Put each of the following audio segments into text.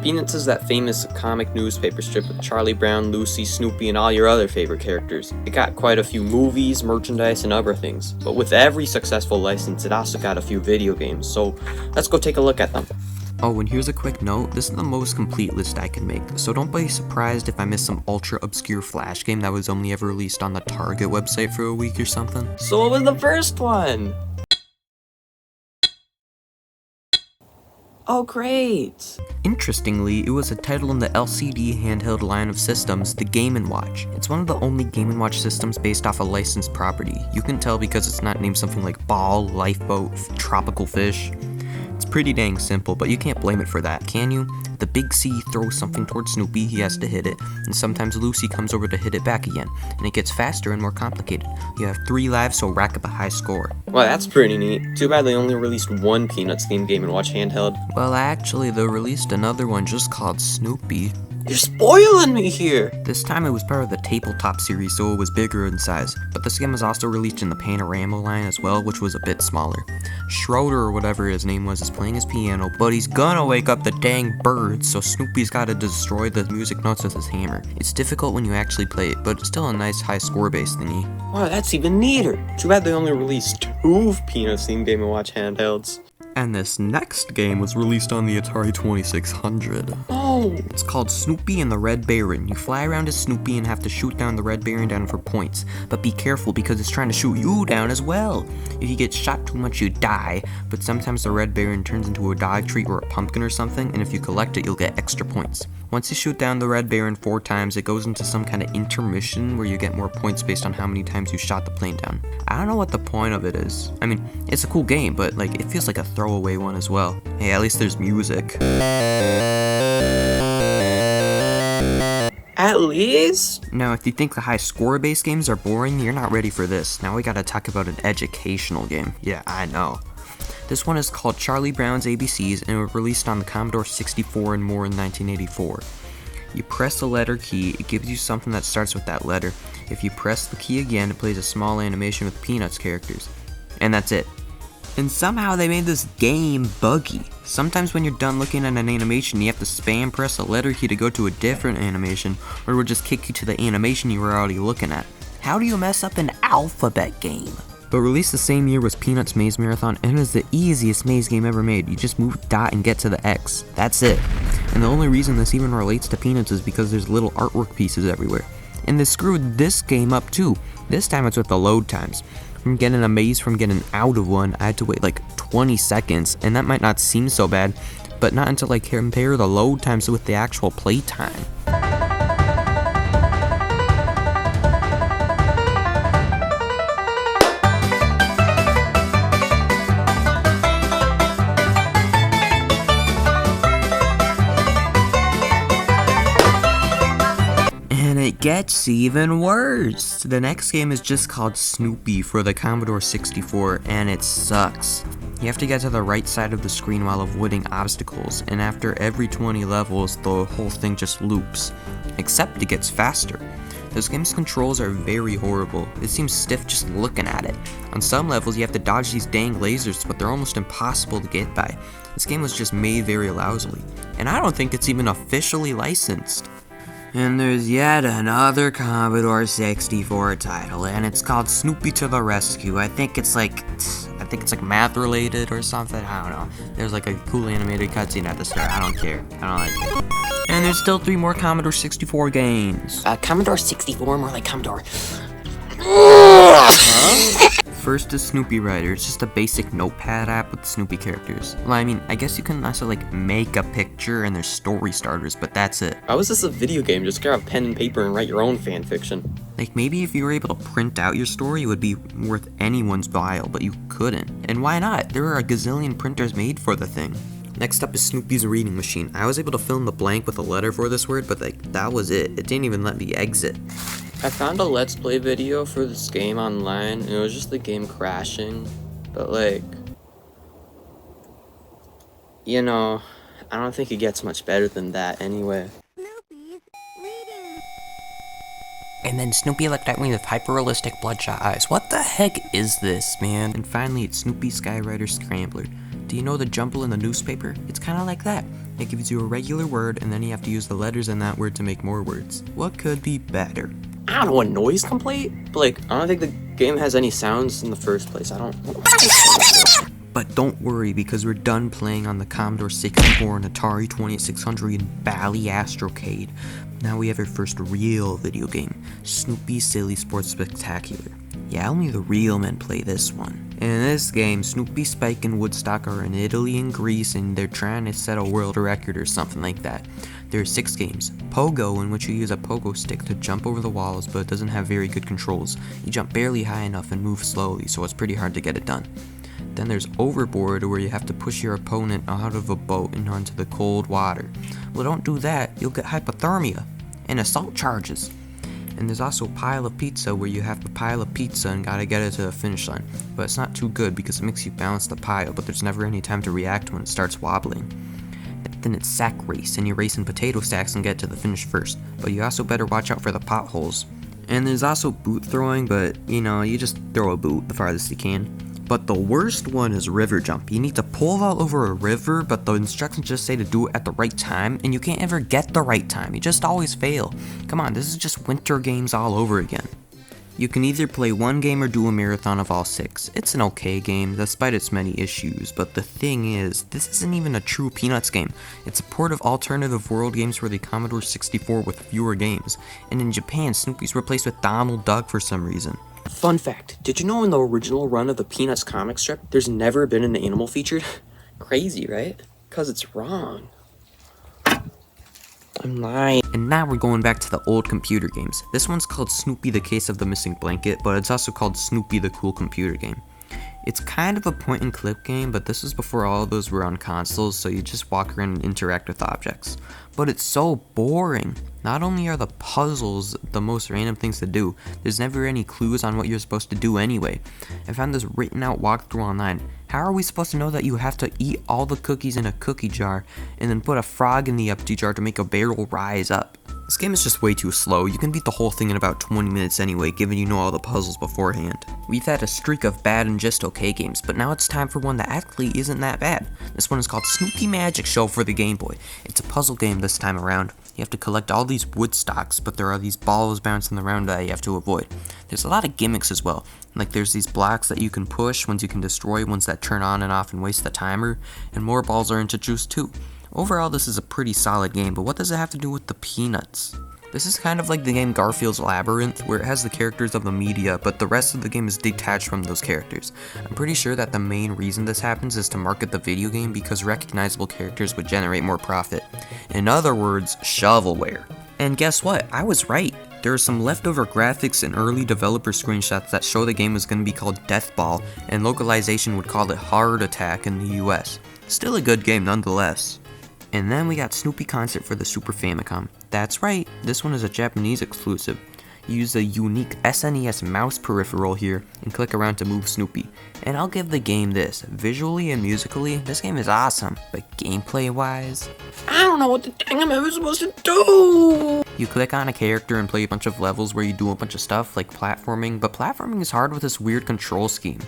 Peanuts is that famous comic newspaper strip with Charlie Brown, Lucy, Snoopy, and all your other favorite characters. It got quite a few movies, merchandise, and other things. But with every successful license, it also got a few video games, so let's go take a look at them. Oh, and here's a quick note, this is the most complete list I can make, so don't be surprised if I miss some ultra obscure Flash game that was only ever released on the Target website for a week or something. So what was the first one? Oh, great! Interestingly, it was a title in the LCD handheld line of systems, the Game & Watch. It's one of the only Game & Watch systems based off a licensed property. You can tell because it's not named something like Ball, Lifeboat, Tropical Fish. It's pretty dang simple, but you can't blame it for that, can you? The big C throws something towards Snoopy, he has to hit it, and sometimes Lucy comes over to hit it back again, and it gets faster and more complicated. You have 3 lives, so rack up a high score. Well, that's pretty neat. Too bad they only released one Peanuts themed Game & Watch handheld. Well, actually, they released another one just called Snoopy. You're spoiling me here! This time it was part of the Tabletop series, so it was bigger in size, but this game was also released in the Panorama line as well, which was a bit smaller. Schroeder, or whatever his name was, is playing his piano, but he's gonna wake up the dang birds, so Snoopy's gotta destroy the music notes with his hammer. It's difficult when you actually play it, but it's still a nice high score base thingy. Wow, that's even neater! Too bad they only released 2 Peanuts themed Game & Watch handhelds. And this next game was released on the Atari 2600. Oh! It's called Snoopy and the Red Baron. You fly around as Snoopy and have to shoot down the Red Baron down for points. But be careful because it's trying to shoot you down as well. If you get shot too much, you die. But sometimes the Red Baron turns into a dog treat or a pumpkin or something, and if you collect it, you'll get extra points. Once you shoot down the Red Baron 4 times, it goes into some kind of intermission where you get more points based on how many times you shot the plane down. I don't know what the point of it is. I mean, it's a cool game, but like it feels like a throwaway one as well. Hey, at least there's music. At least? Now, if you think the high score-based games are boring, you're not ready for this. Now we gotta talk about an educational game. Yeah, I know. This one is called Charlie Brown's ABCs, and it was released on the Commodore 64 and more in 1984. You press the letter key, it gives you something that starts with that letter. If you press the key again, it plays a small animation with Peanuts characters. And that's it. And somehow they made this game buggy. Sometimes when you're done looking at an animation, you have to spam press a letter key to go to a different animation, or it will just kick you to the animation you were already looking at. How do you mess up an alphabet game? But released the same year was Peanuts Maze Marathon, and it is the easiest maze game ever made. You just move dot and get to the X. That's it. And the only reason this even relates to Peanuts is because there's little artwork pieces everywhere. And they screwed this game up too. This time it's with the load times. From getting a maze from getting out of one, I had to wait like 20 seconds, and that might not seem so bad, but not until I compare the load times with the actual play time. It gets even worse. The next game is just called Snoopy for the Commodore 64, and it sucks. You have to get to the right side of the screen while avoiding obstacles, and after every 20 levels, the whole thing just loops. Except it gets faster. This game's controls are very horrible. It seems stiff just looking at it. On some levels, you have to dodge these dang lasers, but they're almost impossible to get by. This game was just made very lousily, and I don't think it's even officially licensed. And there's yet another Commodore 64 title, and it's called Snoopy to the Rescue. I think it's like math related or something, I don't know. There's like a cool animated cutscene at the start, I don't care, I don't like it. And there's still 3 more Commodore 64 games. Commodore 64, more like Commodore. First is Snoopy Writer. It's just a basic notepad app with Snoopy characters. Well, I mean, I guess you can also like make a picture and there's story starters, but that's it. How is this a video game? Just grab a pen and paper and write your own fan fiction. Like maybe if you were able to print out your story, it would be worth anyone's while, but you couldn't. And why not? There are a gazillion printers made for the thing. Next up is Snoopy's Reading Machine. I was able to fill in the blank with a letter for this word, but like that was it. It didn't even let me exit. I found a Let's Play video for this game online, and it was just the game crashing, but like, you know, I don't think it gets much better than that anyway. Snoopy's reading. And then Snoopy looked at me with hyper-realistic bloodshot eyes. What the heck is this, man? And finally, it's Snoopy Skywriter Scrambler. Do you know the jumble in the newspaper? It's kind of like that. It gives you a regular word, and then you have to use the letters in that word to make more words. What could be better? I don't know, a noise complaint? But like, I don't think the game has any sounds in the first place. I don't. But don't worry, because we're done playing on the Commodore 64 and Atari 2600 and Bally Astrocade. Now we have our first real video game, Snoopy's Silly Sports Spectacular. Yeah, only the real men play this one. In this game, Snoopy, Spike, and Woodstock are in Italy and Greece, and they're trying to set a world record or something like that. There are 6 games. Pogo, in which you use a pogo stick to jump over the walls, but it doesn't have very good controls. You jump barely high enough and move slowly, so it's pretty hard to get it done. Then there's Overboard, where you have to push your opponent out of a boat and onto the cold water. Well, don't do that, you'll get hypothermia and assault charges. And there's also Pile of Pizza, where you have to pile a pizza and gotta get it to the finish line. But it's not too good because it makes you balance the pile, but there's never any time to react when it starts wobbling. Then it's Sack Race, and you race in potato sacks and get to the finish first. But you also better watch out for the potholes. And there's also boot throwing, but you just throw a boot the farthest you can. But the worst one is river jump. You need to pull out over a river, but the instructions just say to do it at the right time, and you can't ever get the right time. You just always fail. Come on, this is just winter games all over again. You can either play one game or do a marathon of all 6. It's an okay game, despite its many issues, but the thing is, this isn't even a true Peanuts game. It's a port of alternative world games for the Commodore 64 with fewer games, and in Japan, Snoopy's replaced with Donald Duck for some reason. Fun fact, did you know in the original run of the Peanuts comic strip, there's never been an animal featured? Crazy, right? Because it's wrong. I'm lying. And now we're going back to the old computer games. This one's called Snoopy the Case of the Missing Blanket, but it's also called Snoopy the Cool Computer Game. It's kind of a point and click game, but this was before all of those were on consoles, so you just walk around and interact with objects. But it's so boring. Not only are the puzzles the most random things to do, there's never any clues on what you're supposed to do anyway. I found this written out walkthrough online. How are we supposed to know that you have to eat all the cookies in a cookie jar and then put a frog in the empty jar to make a barrel rise up? This game is just way too slow. You can beat the whole thing in about 20 minutes anyway, given you know all the puzzles beforehand. We've had a streak of bad and just okay games, but now it's time for one that actually isn't that bad. This one is called Snoopy Magic Show for the Game Boy. It's a puzzle game this time around. You have to collect all these wood stocks, but there are these balls bouncing around that you have to avoid. There's a lot of gimmicks as well. Like there's these blocks that you can push, ones you can destroy, ones that turn on and off and waste the timer, and more balls are introduced too. Overall, this is a pretty solid game, but what does it have to do with the Peanuts? This is kind of like the game Garfield's Labyrinth, where it has the characters of the media, but the rest of the game is detached from those characters. I'm pretty sure that the main reason this happens is to market the video game because recognizable characters would generate more profit. In other words, shovelware. And guess what? I was right. There are some leftover graphics and early developer screenshots that show the game was going to be called Death Ball, and localization would call it Heart Attack in the US. Still a good game nonetheless. And then we got Snoopy Concert for the Super Famicom. That's right, this one is a Japanese exclusive. You use a unique SNES mouse peripheral here and click around to move Snoopy. And I'll give the game this, visually and musically, this game is awesome, but gameplay wise, I don't know what the dang I'm ever supposed to do! You click on a character and play a bunch of levels where you do a bunch of stuff like platforming, but platforming is hard with this weird control scheme.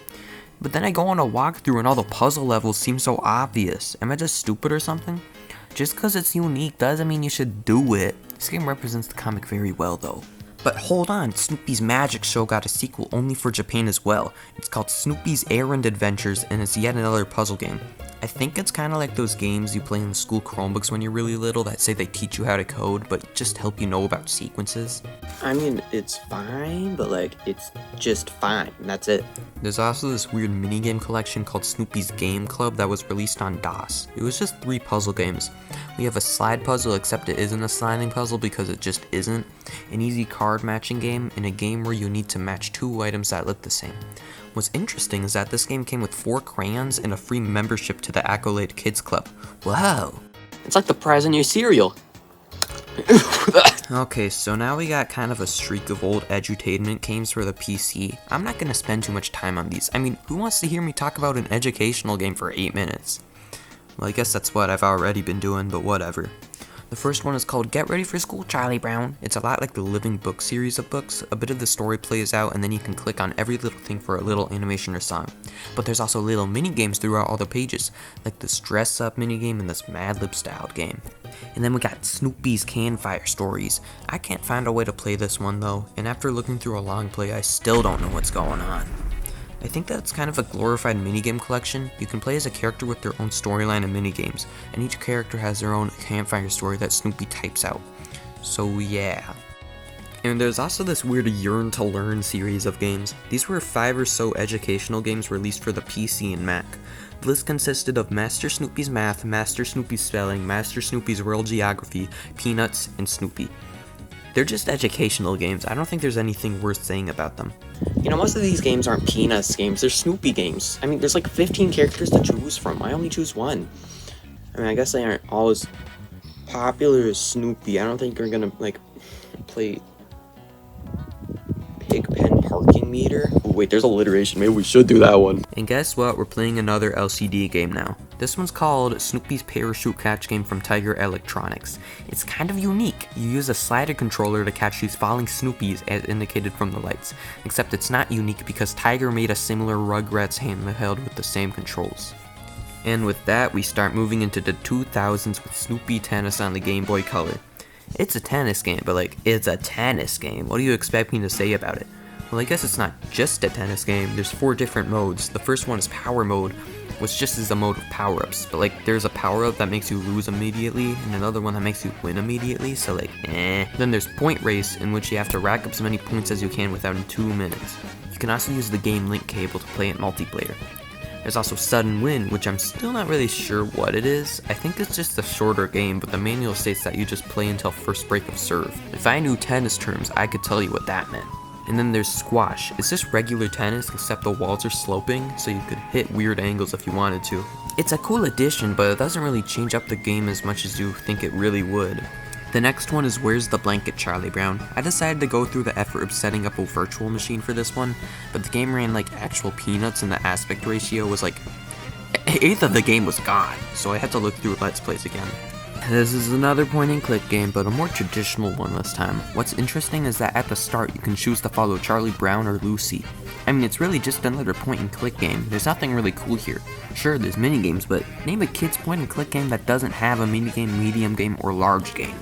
But then I go on a walkthrough and all the puzzle levels seem so obvious. Am I just stupid or something? Just because it's unique doesn't mean you should do it. This game represents the comic very well though. But hold on, Snoopy's Magic Show got a sequel only for Japan as well. It's called Snoopy's Errand Adventures, and it's yet another puzzle game. I think it's kind of like those games you play in the school Chromebooks when you're really little that say they teach you how to code, but just help you know about sequences. I mean, it's fine, but like, it's just fine, and that's it. There's also this weird minigame collection called Snoopy's Game Club that was released on DOS. It was just 3 puzzle games. We have a slide puzzle, except it isn't a sliding puzzle because it just isn't, an easy card matching game, and a game where you need to match 2 items that look the same. What's interesting is that this game came with 4 crayons and a free membership to the Accolade Kids Club. Wow! It's like the prize in your cereal. Okay, so now we got kind of a streak of old edutainment games for the PC. I'm not gonna spend too much time on these. I mean, who wants to hear me talk about an educational game for 8 minutes? Well, I guess that's what I've already been doing, but whatever. The first one is called Get Ready for School, Charlie Brown. It's a lot like the Living Book series of books. A bit of the story plays out, and then you can click on every little thing for a little animation or song. But there's also little mini games throughout all the pages, like this dress up mini game and this Mad Lib styled game. And then we got Snoopy's Campfire Stories. I can't find a way to play this one though, and after looking through a long play, I still don't know what's going on. I think that's kind of a glorified minigame collection. You can play as a character with their own storyline and minigames, and each character has their own campfire story that Snoopy types out. So yeah. And there's also this weird Yearn to Learn series of games. These were 5 or so educational games released for the PC and Mac. The list consisted of Master Snoopy's Math, Master Snoopy's Spelling, Master Snoopy's World Geography, Peanuts, and Snoopy. They're just educational games. I don't think there's anything worth saying about them. You know, most of these games aren't Peanuts games, they're Snoopy games. I mean, there's like 15 characters to choose from. I only choose one. I mean, I guess they aren't all as popular as Snoopy. I don't think you're gonna, like, play Pigpen Parking Meter. Oh, wait, there's alliteration. Maybe we should do that one. And guess what? We're playing another LCD game now. This one's called Snoopy's Parachute Catch Game from Tiger Electronics. It's kind of unique. You use a slider controller to catch these falling Snoopies as indicated from the lights. Except it's not unique because Tiger made a similar Rugrats handheld with the same controls. And with that, we start moving into the 2000s with Snoopy Tennis on the Game Boy Color. It's a tennis game, but like, it's a tennis game. What do you expect me to say about it? Well, I guess it's not just a tennis game. There's 4 different modes. The first one is Power Mode, which just is a mode of power-ups. But like, there's a power-up that makes you lose immediately, and another one that makes you win immediately, so like, eh. Then there's Point Race, in which you have to rack up as many points as you can within 2 minutes. You can also use the Game Link cable to play it multiplayer. There's also Sudden Win, which I'm still not really sure what it is. I think it's just a shorter game, but the manual states that you just play until first break of serve. If I knew tennis terms, I could tell you what that meant. And then there's Squash. It's just regular tennis, except the walls are sloping, so you could hit weird angles if you wanted to. It's a cool addition, but it doesn't really change up the game as much as you think it really would. The next one is Where's the Blanket, Charlie Brown. I decided to go through the effort of setting up a virtual machine for this one, but the game ran like actual Peanuts and the aspect ratio was like 1/8 of the game was gone, so I had to look through Let's Plays again. This is another point and click game, but a more traditional one this time. What's interesting is that at the start you can choose to follow Charlie Brown or Lucy. I mean, it's really just another point and click game. There's nothing really cool here. Sure, there's minigames, but name a kid's point and click game that doesn't have a minigame, medium game, or large game.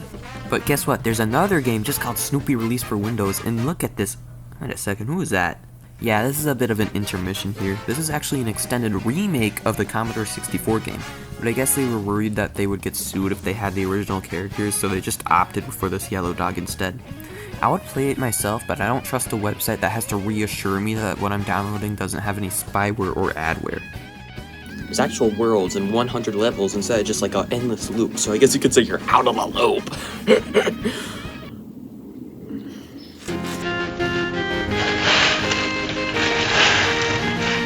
But guess what? There's another game just called Snoopy released for Windows, and look at this. Wait a second, who is that? Yeah, this is a bit of an intermission here. This is actually an extended remake of the Commodore 64 game, but I guess they were worried that they would get sued if they had the original characters, so they just opted for this yellow dog instead. I would play it myself, but I don't trust a website that has to reassure me that what I'm downloading doesn't have any spyware or adware. There's actual worlds and 100 levels instead of just like an endless loop, so I guess you could say you're out of a loop.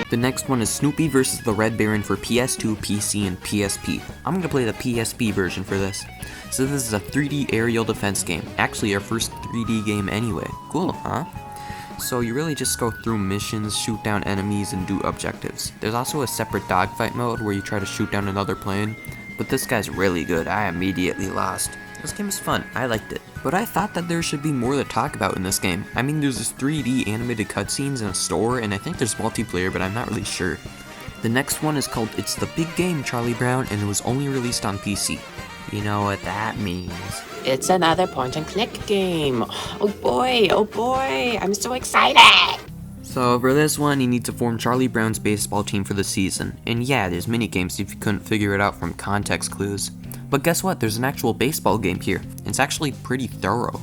The next one is Snoopy vs. the Red Baron for PS2, PC, and PSP. I'm gonna play the PSP version for this. So this is a 3D aerial defense game. Actually our first 3D game anyway. Cool, huh? So you really just go through missions, shoot down enemies, and do objectives. There's also a separate dogfight mode where you try to shoot down another plane, but this guy's really good. I immediately lost. This game is fun, I liked it. But I thought that there should be more to talk about in this game. I mean, there's this 3D animated cutscenes in a store, and I think there's multiplayer, but I'm not really sure. The next one is called It's the Big Game, Charlie Brown, and it was only released on PC. You know what that means. It's another point and click game. Oh boy, I'm so excited! So for this one, you need to form Charlie Brown's baseball team for the season. And yeah, there's minigames if you couldn't figure it out from context clues. But guess what, there's an actual baseball game here. It's actually pretty thorough.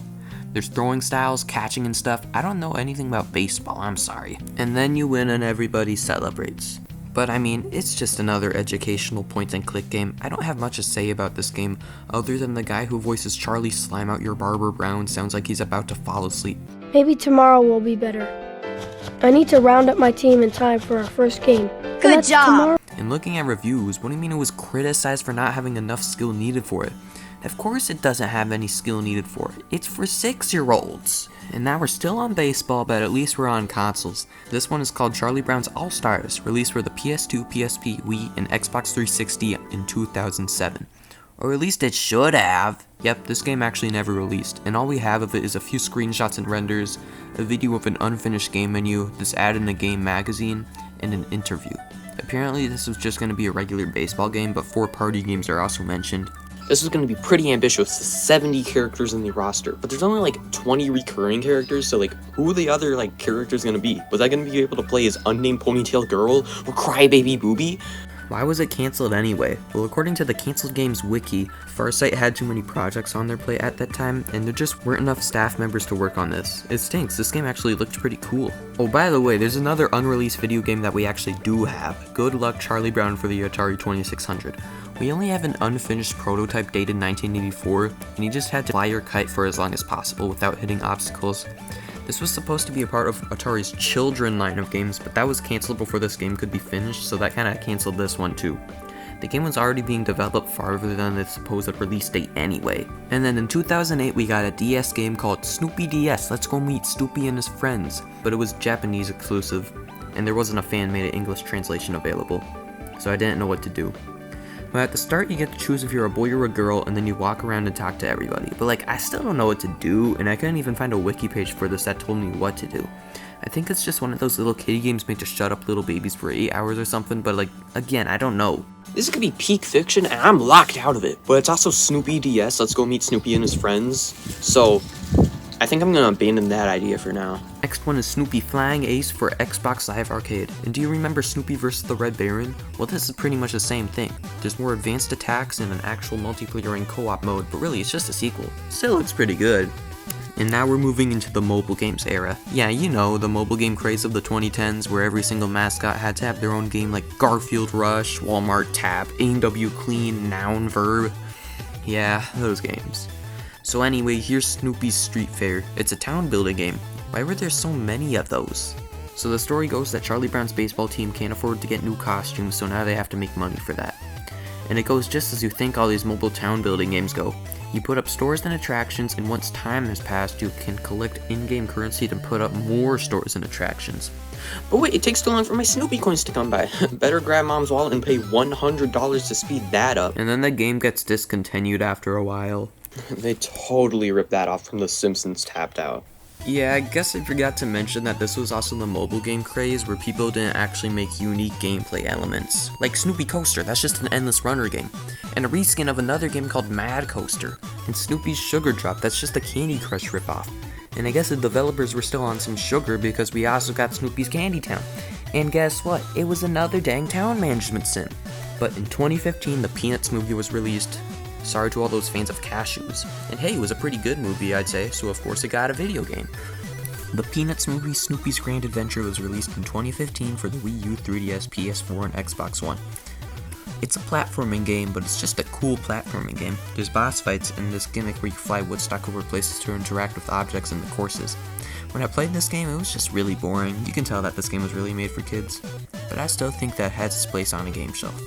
There's throwing styles, catching and stuff. I don't know anything about baseball, I'm sorry. And then you win and everybody celebrates. But I mean, it's just another educational point and click game. I don't have much to say about this game, other than the guy who voices Charlie Slime Out Your Barber Brown sounds like he's about to fall asleep. Maybe tomorrow will be better. I need to round up my team in time for our first game. Good job! Tomorrow. And looking at reviews, what do you mean it was criticized for not having enough skill needed for it? Of course it doesn't have any skill needed for it. It's for 6-year-olds. And now we're still on baseball, but at least we're on consoles. This one is called Charlie Brown's All-Stars, released for the PS2, PSP, Wii, and Xbox 360 in 2007. Or at least it should have. Yep, this game actually never released, and all we have of it is a few screenshots and renders, a video of an unfinished game menu, this ad in a game magazine, and an interview. Apparently this was just going to be a regular baseball game, but 4 party games are also mentioned. This was going to be pretty ambitious, 70 characters in the roster, but there's only like 20 recurring characters, so like, who are the other like characters going to be? Was I going to be able to play as unnamed ponytail girl or crybaby booby? Why was it cancelled anyway? Well, according to the cancelled games wiki, Farsight had too many projects on their plate at that time, and there just weren't enough staff members to work on this. It stinks, this game actually looked pretty cool. Oh, by the way, there's another unreleased video game that we actually do have. Good luck, Charlie Brown, for the Atari 2600. We only have an unfinished prototype dated 1984, and you just had to fly your kite for as long as possible without hitting obstacles. This was supposed to be a part of Atari's Children line of games, but that was cancelled before this game could be finished, so that kinda cancelled this one too. The game was already being developed farther than its supposed release date anyway. And then in 2008 we got a DS game called Snoopy DS, Let's Go Meet Snoopy and His Friends, but it was Japanese exclusive, and there wasn't a fan-made English translation available, so I didn't know what to do. Well, at the start you get to choose if you're a boy or a girl, and then you walk around and talk to everybody, but like, I still don't know what to do, and I couldn't even find a wiki page for this that told me what to do. I think it's just one of those little kiddie games made to shut up little babies for 8 hours or something, but like, again, I don't know. This could be peak fiction, and I'm locked out of it, but it's also Snoopy DS, Let's Go Meet Snoopy and His Friends, so I think I'm gonna abandon that idea for now. Next one is Snoopy Flying Ace for Xbox Live Arcade. And do you remember Snoopy vs. the Red Baron? Well, this is pretty much the same thing. There's more advanced attacks and an actual multiplayer and co-op mode, but really it's just a sequel. Still looks pretty good. And now we're moving into the mobile games era. Yeah, you know, the mobile game craze of the 2010s where every single mascot had to have their own game like Garfield Rush, Walmart Tap, A&W Clean, Noun Verb. Yeah, those games. So anyway, here's Snoopy's Street Fair. It's a town building game. Why were there so many of those? So the story goes that Charlie Brown's baseball team can't afford to get new costumes, so now they have to make money for that. And it goes just as you think all these mobile town building games go. You put up stores and attractions, and once time has passed, you can collect in-game currency to put up more stores and attractions. But wait, it takes too long for my Snoopy coins to come by. Better grab Mom's wallet and pay $100 to speed that up. And then the game gets discontinued after a while. They totally ripped that off from The Simpsons Tapped Out. Yeah, I guess I forgot to mention that this was also the mobile game craze where people didn't actually make unique gameplay elements. Like Snoopy Coaster, that's just an endless runner game. And a reskin of another game called Mad Coaster. And Snoopy's Sugar Drop, that's just a Candy Crush ripoff. And I guess the developers were still on some sugar because we also got Snoopy's Candy Town. And guess what? It was another dang town management sim. But in 2015, the Peanuts movie was released. Sorry to all those fans of Cashews. And hey, it was a pretty good movie, I'd say, so of course it got a video game. The Peanuts movie Snoopy's Grand Adventure was released in 2015 for the Wii U, 3DS, PS4, and Xbox One. It's a platforming game, but it's just a cool platforming game. There's boss fights and this gimmick where you fly Woodstock over places to interact with objects in the courses. When I played this game, it was just really boring. You can tell that this game was really made for kids, but I still think that has its place on a game shelf.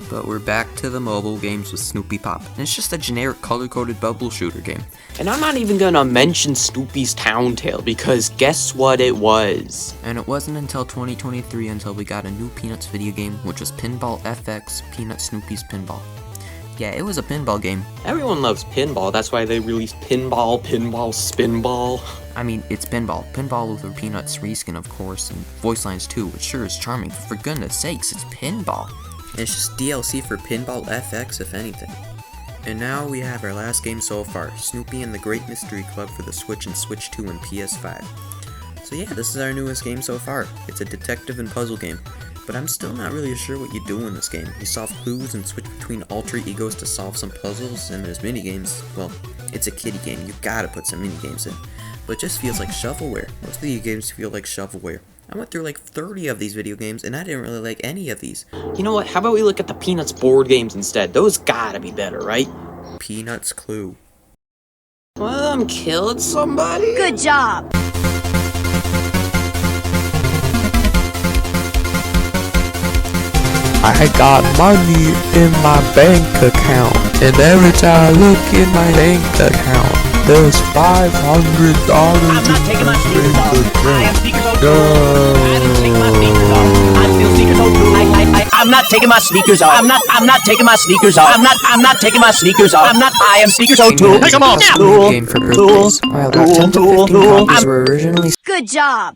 But we're back to the mobile games with Snoopy Pop, and it's just a generic color-coded bubble shooter game. And I'm not even gonna mention Snoopy's Town Tale, because guess what it was? And it wasn't until 2023 until we got a new Peanuts video game, which was Pinball FX Peanut Snoopy's Pinball. Yeah, it was a pinball game. Everyone loves pinball, that's why they released Pinball, Spinball. I mean, it's pinball. Pinball with a Peanuts reskin, of course, and voice lines too, which sure is charming, but for goodness sakes, it's pinball. It's just DLC for Pinball FX, if anything. And now we have our last game so far, Snoopy and the Great Mystery Club for the Switch and Switch 2 and PS5. So yeah, this is our newest game so far. It's a detective and puzzle game, but I'm still not really sure what you do in this game. You solve clues and switch between alter egos to solve some puzzles, and there's minigames. Well, it's a kiddie game, you gotta put some minigames in. But it just feels like shovelware. Most video games feel like shovelware. I went through like 30 of these video games, and I didn't really like any of these. You know what, how about we look at the Peanuts board games instead? Those gotta be better, right? Peanuts Clue. Killed somebody? Good job. I got money in my bank account, and every time I look in my bank account, there's $500 I'm not taking my sneakers off. I have sneakers on. No. I am taking my sneakers off. I'm still sneakers on. I'm not taking my sneakers off. I'm not taking my sneakers off. I'm not taking my sneakers off. I am sneakers on tool. Take them off. Game for birthdays. While about 10 to 15 copies were originally Good job.